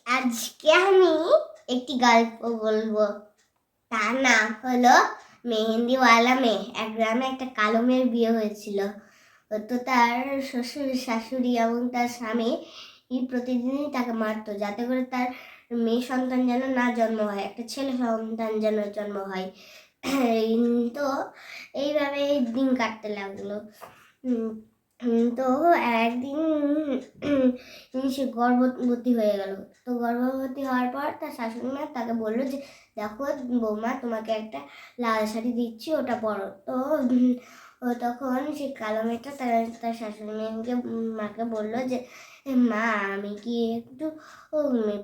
আজকে আমি একটি গল্প বলবো। তার নাম হলো মেহেন্দিওয়ালা মেয়ে। এক গ্রামে একটা কালো মেয়ের বিয়ে হয়েছিল। তো তার শ্বশুর শাশুড়ি এবং তার স্বামী প্রতিদিনই তাকে মারতো, যাতে করে তার মেয়ে সন্তান যেন না জন্ম হয়, একটা ছেলে সন্তান যেন জন্ম হয়। তো এইভাবে দিন কাটতে লাগলো। তো একদিন সে গর্ভবতী হয়ে গেল। তো গর্ভবতী হওয়ার পর তার শাশুড়ি মা তাকে বললো যে, দেখো বৌমা, তোমাকে একটা লাল শাড়ি দিচ্ছি, ওটা পরো। তো তখন সে কালো মেয়েটা তার শাশুড়ি মাকে বললো যে, মা, আমি কি একটু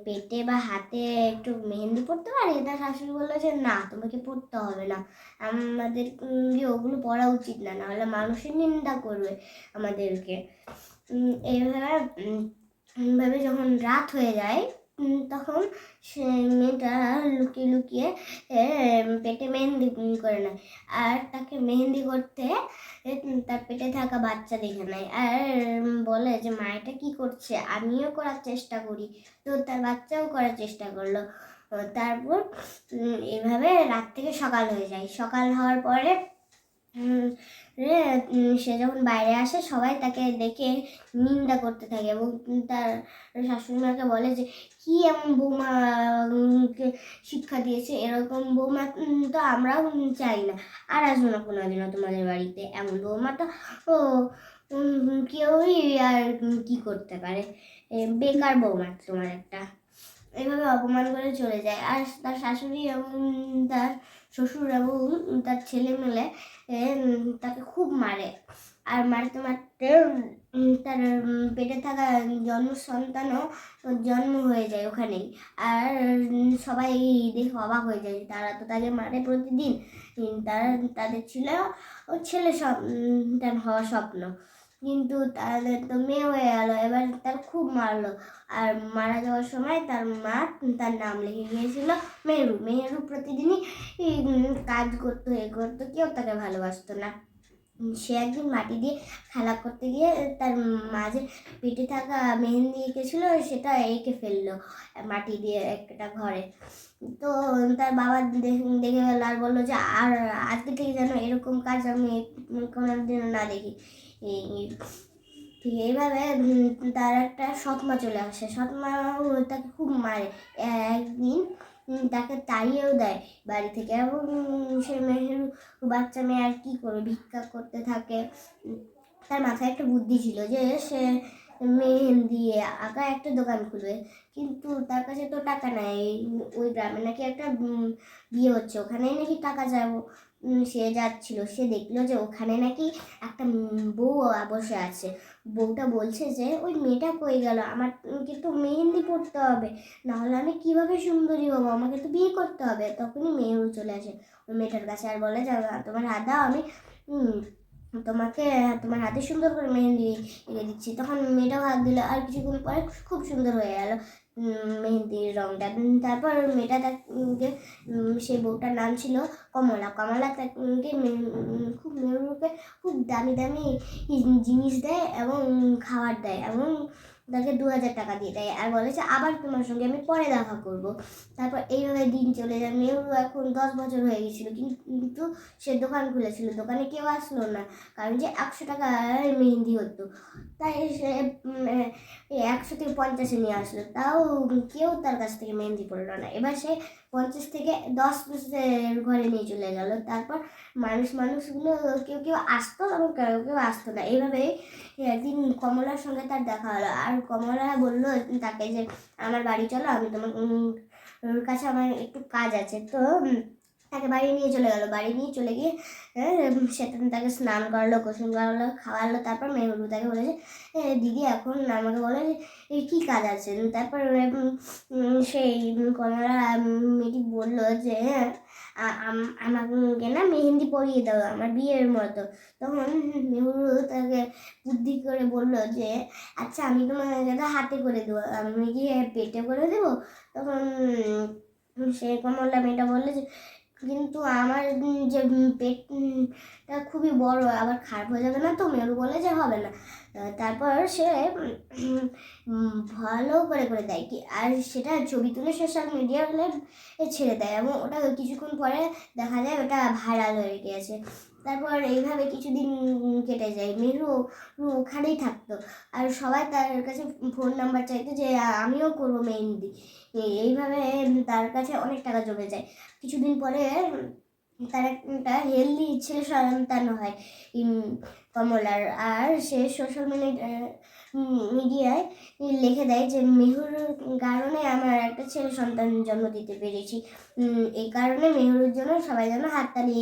পেটে বা হাতে একটু মেহেন্দি পরতে পারি? তার শাশুড়ি বললো যে, না, তোমাকে পরতে হবে না, আমাদের ওগুলো পরা উচিত না, নাহলে মানুষের নিন্দা করবে আমাদেরকে। এইভাবে যখন রাত হয়ে যায়, তখন সে মেয়েটা লুকিয়ে লুকিয়ে পেটে মেহেন্দি করে নেয়। আর তাকে মেহেন্দি করতে তার পেটে থাকা বাচ্চা দেখে নেয়, আর বলে যে, মা এটা কি করছে? আমিও করার চেষ্টা করি। তো তার বাচ্চাও করার চেষ্টা করলো। তারপর এভাবে রাত থেকে সকাল হয়ে যায়। সকাল হওয়ার পরে সে যখন বাইরে আসে, সবাই তাকে দেখে নিন্দা করতে থাকে এবং তার শাশুড়ি মাকে বলে যে, কি এমন বৌমাকে শিক্ষা দিয়েছে? এরকম বৌমা তো আমরাও চাই না, আর আসবো না কোনোদিনও তোমাদের বাড়িতে। এমন বৌমা তো কেউই আর কি করতে পারে, বেকার বৌমা তোমার একটা। এইভাবে অপমান করে চলে যায়। আর তার শাশুড়ি এবং তার শ্বশুর এবং তার ছেলে মিলে তাকে খুব মারে। আর মারতে মারতে তার পেটে থাকা জন্ম সন্তানও জন্ম হয়ে যায় ওখানেই। আর সবাই দেখে অবাক হয়ে যায়, তারা তো তাকে মারে প্রতিদিন। তাদের ছিল ছেলে সন্তান হওয়ার স্বপ্ন, কিন্তু তাদের তো মেয়ে হয়ে গেল। এবার তার খুব মারলো। আর মারা যাওয়ার সময় তার মা তার নাম লিখে গিয়েছিল মেহেরু। মেহেরু প্রতিদিনই কাজ করতো, করতো, কেউ তাকে ভালোবাসতো না। সে একদিন মাটি দিয়ে খেলা করতে গিয়ে তার মাঝে পেটে থাকা মেহেন্দি এঁকেছিল, সেটা এঁকে ফেললো মাটি দিয়ে একটা ঘরে। তো তার বাবা দেখে ফেললো আর বললো যে, আর আজকে থেকে যেন এরকম কাজ আমি কোনোদিনও না দেখি। ঠিক এইভাবে তার একটা সৎমা চলে আসে। সৎমাও তাকে খুব মারে। একদিন তাকে তাড়িয়েও দেয় বাড়ি থেকে, এবং সে মেহেরু বাচ্চা মেয়ে আর কি করবে, ভিক্ষা করতে থাকে। তার মাথায় একটা বুদ্ধি ছিল যে সে মেহেন্দি আঁকা একটা দোকান খুলবে, কিন্তু তার কাছে তো টাকা নাই। ওই গ্রামে নাকি একটা বিয়ে হচ্ছে, ওখানেই নাকি টাকা যাবো। সে যাচ্ছিল, সে দেখলো যে ওখানে নাকি একটা বউ বসে আছে। বউটা বলছে যে, ওই মেয়েটা কই গেল? আমার কিন্তু মেহেন্দি পড়তে হবে, নাহলে আমি কিভাবে সুন্দরী হবো, আমাকে তো বিয়ে করতে হবে। তখনই মেয়েও চলে আসে ওই মেয়েটার কাছে আর বলে যে, তোমার হাত দাও, আমি তোমাকে তোমার হাতে সুন্দর করে মেহেন্দি এঁকে দিচ্ছি। তখন মেয়েটাও হাত দিল, আর কিছুক্ষণ পরে খুব সুন্দর হয়ে গেল মেহেন্দির রংটা। তারপর মেয়েটা তাকে, সেই বউটার নাম ছিল কমলা। কমলা তাকে খুব মেয়েকে খুব দামি দামি জিনিস দেয় এবং খাবার দেয়, এবং তাকে 2000 টাকা দিয়ে দেয়, আর বলে যে, আবার তোমার সঙ্গে আমি পরে দেখা করব। তারপর এইভাবে দিন চলে যায়। মেয়েও এখন 10 বছর হয়ে গেছিল, কিন্তু সে দোকান খুলেছিল, দোকানে কেউ আসলো না, কারণ যে 100 টাকায় মেহেন্দি হতো। তাই সে 100 থেকে 50 নিয়ে আসলো, তাও কেউ তার কাছ থেকে মেহেন্দি পড়লো না। এবার সে 50 থেকে 10 ঘরে নিয়ে চলে গেল। তারপর মানুষগুলো কেউ কেউ আসতো এবং কেউ কেউ আসতো না। এইভাবেই একদিন কমলার সঙ্গে তার দেখা হলো, আর কমলা বললো তাকে যে, আমার বাড়ি চলো, আমি তোমার কাছে আমার একটু কাজ আছে। তো তাকে বাড়ি নিয়ে চলে গেল। বাড়ি নিয়ে চলে গিয়ে সেটা তাকে স্নান করালো, গোসল করালো, খাওয়ালো। তারপর মেহেরু তাকে বলেছে, দিদি এখন আমাকে বলে যে, এই কী কাজ আছে? তারপর সেই কমলা মেয়েটি বললো যে, আমাকে না মেহেন্দি পরিয়ে দাও আমার বিয়ের মতো। তখন মেহেরু তাকে বুদ্ধি করে বললো যে, আচ্ছা, আমি তোমাকে হাতে করে দেবো, আমি কি পেটে করে দেবো? তখন সেই কমলা মেয়েটা বললো যে, কিন্তু আমার যে পেটটা খুবই বড়, আবার খারাপ হয়ে যাবে না তো? মেরু বলে যে হবে না। তারপর সে ভালো করে করে দেয় কি, আর সেটা ছবি তুলে সোশ্যাল মিডিয়ায় ছেড়ে দেয়, এবং ওটা কিছুক্ষণ পরে দেখা যায় ওটা ভাইরাল হয়ে গিয়েছে। তারপর এইভাবে কিছুদিন কেটে যায়। মেরু ওখানেই থাকতো, আর সবাই তার কাছে ফোন নাম্বার চাইতো যে আমিও করবো মেহেন্দি। এইভাবে তার কাছে অনেক টাকা জমে যায়। কিছুদিন পরে তার একটা হেলদি ছেলে সন্তান হয় কমলার। আর সে সোশ্যাল মিডিয়ায় লিখে দেয় যে মেহুর কারণে আমার একটা ছেলে সন্তান জন্ম দিতে পেরেছি, এই কারণে মেহুরের জন্য সবাই যেন হাততালি